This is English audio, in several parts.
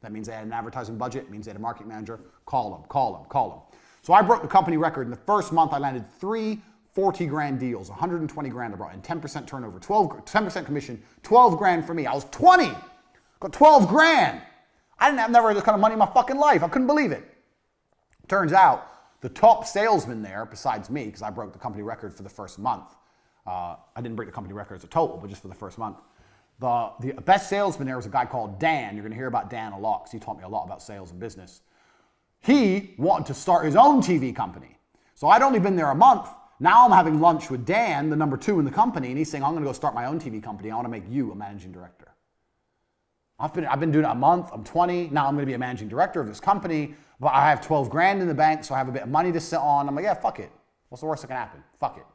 That means they had an advertising budget. It means they had a marketing manager. Call them, call them, call them. So I broke the company record. In the first month, I landed 3 40 grand deals, 120 grand I brought in, 10% turnover, 10% commission, 12 grand for me. I was 20, got 12 grand. I didn't have never had this kind of money in my fucking life. I couldn't believe it. Turns out the top salesman there, besides me, because I broke the company record for the first month. I didn't break the company record as a total, but just for the first month. The best salesman there was a guy called Dan. You're going to hear about Dan a lot because he taught me a lot about sales and business. He wanted to start his own TV company. So I'd only been there a month. Now I'm having lunch with Dan, the number 2 in the company, and he's saying, I'm going to go start my own TV company. I want to make you a managing director. I've been doing it a month. I'm 20. Now I'm going to be a managing director of this company, but I have 12 grand in the bank, so I have a bit of money to sit on. I'm like, yeah, fuck it. What's the worst that can happen? Fuck it.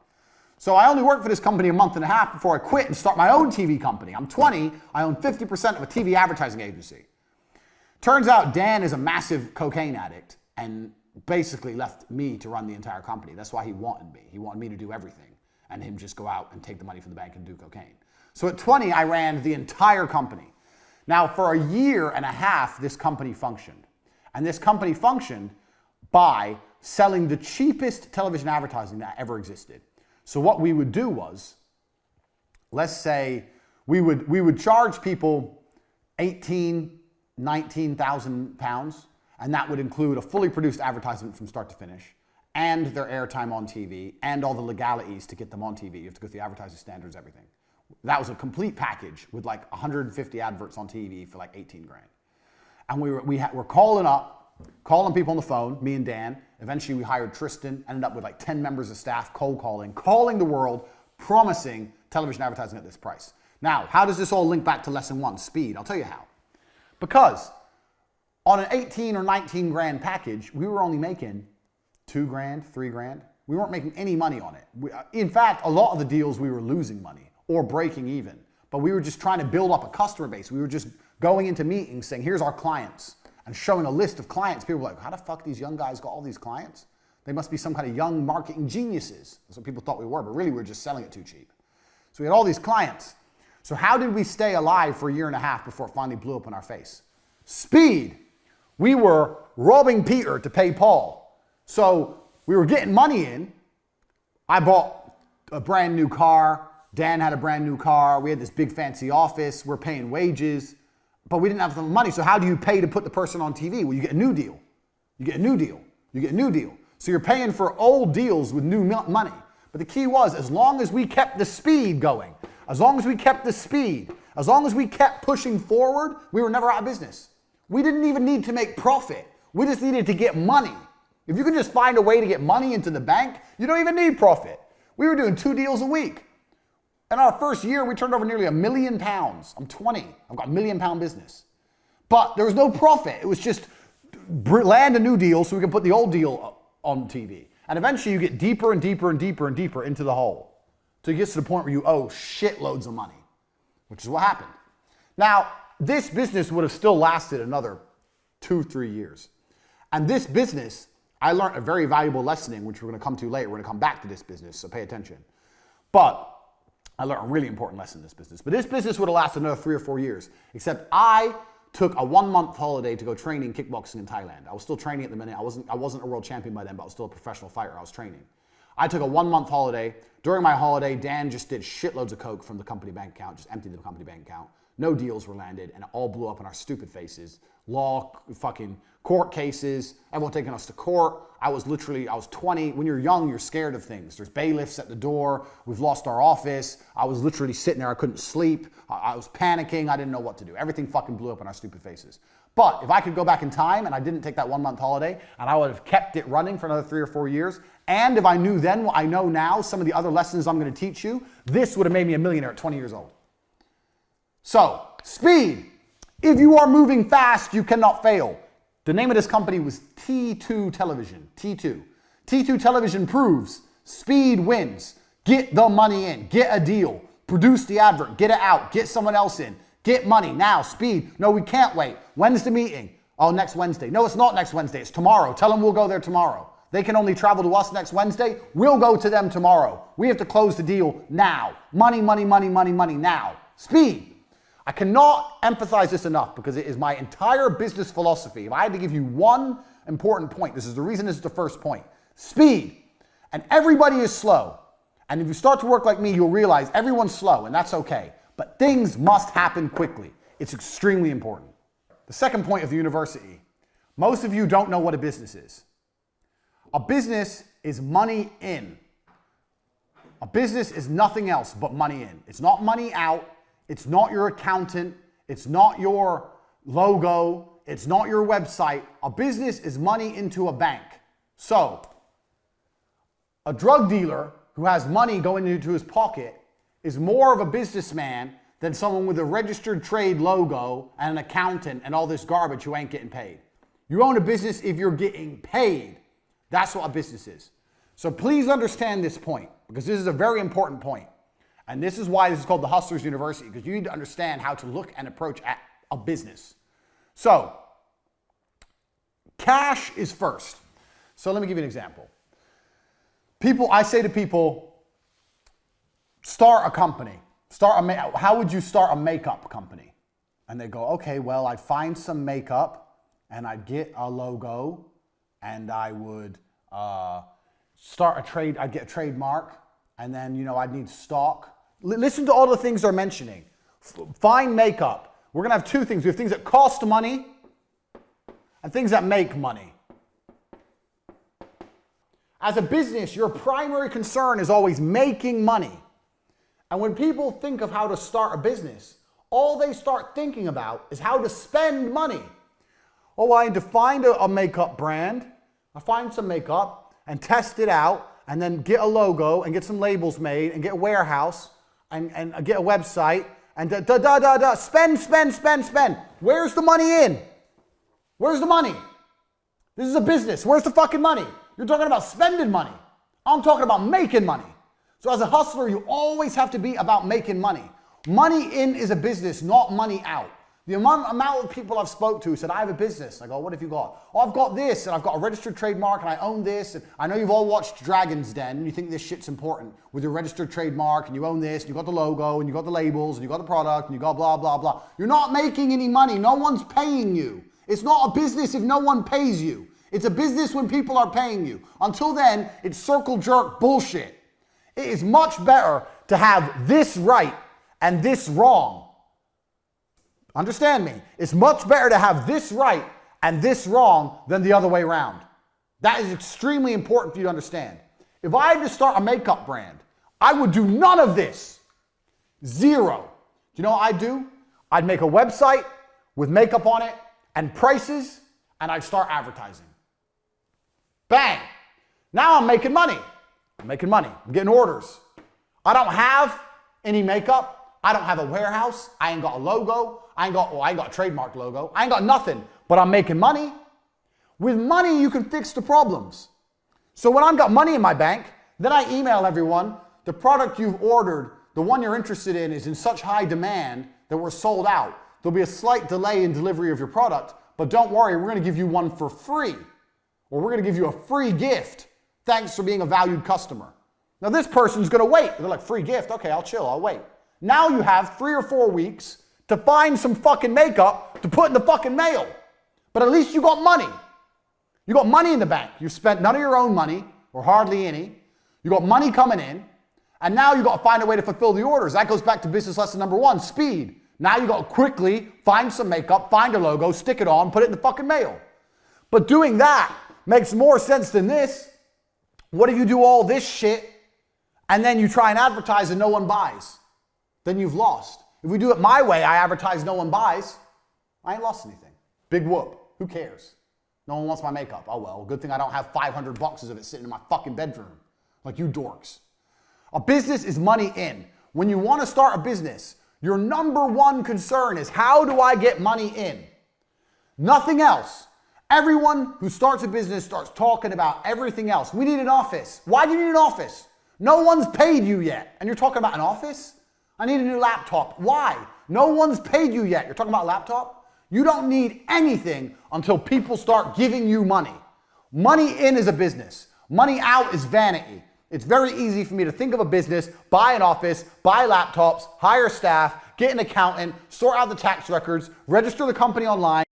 So I only worked for this company a month and a half before I quit and start my own TV company. I'm 20. I own 50% of a TV advertising agency. Turns out Dan is a massive cocaine addict and basically left me to run the entire company. That's why he wanted me. He wanted me to do everything and him just go out and take the money from the bank and do cocaine. So at 20, I ran the entire company. Now, for a year and a half, this company functioned. And this company functioned by selling the cheapest television advertising that ever existed. So what we would do was, let's say we would charge people 19,000 pounds, and that would include a fully produced advertisement from start to finish, and their airtime on TV, and all the legalities to get them on TV. You have to go through the advertising standards, everything. That was a complete package with like 150 adverts on TV for like 18 grand. And we're calling people on the phone, me and Dan. Eventually we hired Tristan, ended up with like 10 members of staff, cold calling the world, promising television advertising at this price. Now, how does this all link back to lesson 1, speed? I'll tell you how. Because on an 18 or 19 grand package, we were only making 2 grand, 3 grand. We weren't making any money on it. In fact, a lot of the deals we were losing money or breaking even. But we were just trying to build up a customer base. We were just going into meetings saying, here's our clients, and showing a list of clients. People were like, how the fuck these young guys got all these clients? They must be some kind of young marketing geniuses. That's what people thought we were, but really we were just selling it too cheap. So we had all these clients. So how did we stay alive for a year and a half before it finally blew up in our face? Speed. We were robbing Peter to pay Paul. So we were getting money in. I bought a brand new car. Dan had a brand new car. We had this big fancy office. We're paying wages, but we didn't have the money. So how do you pay to put the person on TV? Well, you get a new deal. You get a new deal. You get a new deal. So you're paying for old deals with new money. But the key was, as long as we kept the speed going, as long as we kept the speed, as long as we kept pushing forward, we were never out of business. We didn't even need to make profit. We just needed to get money. If you can just find a way to get money into the bank, you don't even need profit. We were doing 2 deals a week. In our first year, we turned over nearly £1 million. I'm 20. I've got £1 million business. But there was no profit. It was just land a new deal so we can put the old deal on TV. And eventually you get deeper and deeper and deeper and deeper into the hole. So it gets to the point where you owe shitloads of money, which is what happened. Now, this business would have still lasted another 2-3 years. And this business, I learned a very valuable lesson in, which we're going to come to later. We're going to come back to this business, so pay attention. But I learned a really important lesson in this business. But this business would have lasted another 3 or 4 years, except I took a 1-month holiday to go training kickboxing in Thailand. I was still training at the minute. I wasn't a world champion by then, but I was still a professional fighter. I was training. I took a 1-month holiday. During my holiday, Dan just did shitloads of coke from the company bank account, just emptied the company bank account. No deals were landed, and it all blew up in our stupid faces. Law, fucking court cases, everyone taking us to court. I was 20. When you're young, you're scared of things. There's bailiffs at the door. We've lost our office. I was literally sitting there. I couldn't sleep. I was panicking. I didn't know what to do. Everything fucking blew up in our stupid faces. But if I could go back in time and I didn't take that 1-month holiday and I would have kept it running for another 3 or 4 years, and if I knew then what I know now, some of the other lessons I'm going to teach you, this would have made me a millionaire at 20 years old. So, speed. If you are moving fast, you cannot fail. The name of this company was T2 Television. T2. T2 Television proves speed wins. Get the money in. Get a deal. Produce the advert. Get it out. Get someone else in. Get money. Now, speed. No, we can't wait. When's the meeting? Oh, next Wednesday. No, it's not next Wednesday. It's tomorrow. Tell them we'll go there tomorrow. They can only travel to us next Wednesday. We'll go to them tomorrow. We have to close the deal now. Money, money, money, money, money now. Speed. I cannot emphasize this enough because it is my entire business philosophy. If I had to give you one important point, this is the reason this is the first point. Speed. And everybody is slow. And if you start to work like me, you'll realize everyone's slow, and that's okay. But things must happen quickly. It's extremely important. The second point of the university, most of you don't know what a business is. A business is money in. A business is nothing else but money in. It's not money out. It's not your accountant. It's not your logo. It's not your website. A business is money into a bank. So, a drug dealer who has money going into his pocket is more of a businessman than someone with a registered trade logo and an accountant and all this garbage who ain't getting paid. You own a business if you're getting paid. That's what a business is. So please understand this point, because this is a very important point. And this is why this is called the Hustlers University, because you need to understand how to look and approach at a business. So, cash is first. So let me give you an example. I say to people, start a company. How would you start a makeup company? And they go, okay, well, I'd find some makeup and I'd get a logo and I would I'd get a trademark, and then, I'd need stock. Listen to all the things they're mentioning. Find makeup. We're going to have two things. We have things that cost money and things that make money. As a business, your primary concern is always making money. And when people think of how to start a business, all they start thinking about is how to spend money. Oh, well, I need to find a makeup brand. I find some makeup and test it out, and then get a logo and get some labels made and get a warehouse and get a website and spend. Where's the money in? Where's the money? This is a business. Where's the fucking money? You're talking about spending money. I'm talking about making money. So as a hustler, you always have to be about making money. Money in is a business, not money out. The amount of people I've spoke to said, I have a business. I go, what have you got? Oh, I've got this, and I've got a registered trademark, and I own this. And I know you've all watched Dragon's Den, and you think this shit's important with your registered trademark, and you own this, and you got the logo, and you got the labels, and you got the product, and you got blah, blah, blah. You're not making any money. No one's paying you. It's not a business if no one pays you. It's a business when people are paying you. Until then, it's circle jerk bullshit. It is much better to have this right and this wrong. Understand me. It's much better to have this right and this wrong than the other way around. That is extremely important for you to understand. If I had to start a makeup brand, I would do none of this. Zero. Do you know what I'd do? I'd make a website with makeup on it and prices, and I'd start advertising. Bang. Now I'm making money. I'm getting orders. I don't have any makeup. I don't have a warehouse. I ain't got a logo. I ain't got a trademark logo. I ain't got nothing, but I'm making money. With money, you can fix the problems. So when I've got money in my bank, then I email everyone, the product you've ordered, the one you're interested in is in such high demand that we're sold out. There'll be a slight delay in delivery of your product, but don't worry, we're going to give you one for free. Or we're going to give you a free gift. Thanks for being a valued customer. Now this person's going to wait. They're like, free gift? Okay, I'll chill, I'll wait. Now you have 3 or 4 weeks to find some fucking makeup to put in the fucking mail. But at least you got money. You got money in the bank. You've spent none of your own money, or hardly any. You got money coming in, and now you got to find a way to fulfill the orders. That goes back to business lesson number 1, speed. Now you got to quickly find some makeup, find a logo, stick it on, put it in the fucking mail. But doing that makes more sense than this. What if you do all this shit, and then you try and advertise and no one buys? Then you've lost. If we do it my way, I advertise, no one buys, I ain't lost anything. Big whoop. Who cares? No one wants my makeup. Oh well, good thing I don't have 500 boxes of it sitting in my fucking bedroom. Like you dorks. A business is money in. When you want to start a business, your number one concern is how do I get money in? Nothing else. Everyone who starts a business starts talking about everything else. We need an office. Why do you need an office? No one's paid you yet. And you're talking about an office? I need a new laptop. Why? No one's paid you yet. You're talking about a laptop? You don't need anything until people start giving you money. Money in is a business. Money out is vanity. It's very easy for me to think of a business, buy an office, buy laptops, hire staff, get an accountant, sort out the tax records, register the company online,